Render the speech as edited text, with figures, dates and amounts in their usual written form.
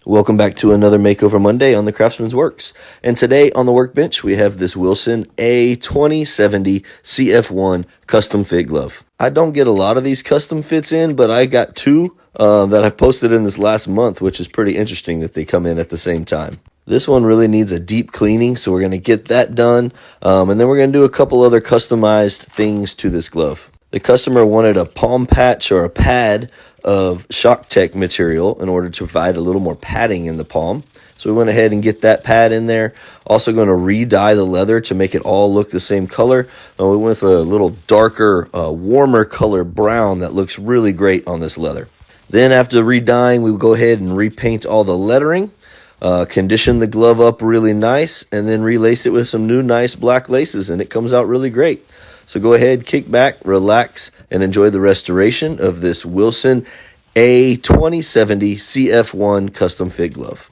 Welcome back to another Makeover Monday on the Craftsman's Works. And today on the workbench, we have this Wilson A2070 CF1 custom fit glove. I don't get a lot of these custom fits in, but I got two that I've posted in this last month, which is pretty interesting that they come in at the same time. This one really needs a deep cleaning, so we're going to get that done. And then we're going to do a couple other customized things to this glove. The customer wanted a palm patch or a pad of Shock Tech material in order to provide a little more padding in the palm. So we went ahead and get that pad in there. Also going to re-dye the leather to make it all look the same color. We went with a little darker, warmer color brown that looks really great on this leather. Then after re-dyeing, we will go ahead and repaint all the lettering. Condition the glove up really nice, and then relace it with some new nice black laces, and it comes out really great. So go ahead, kick back, relax, and enjoy the restoration of this Wilson A2070 CF1 custom fit glove.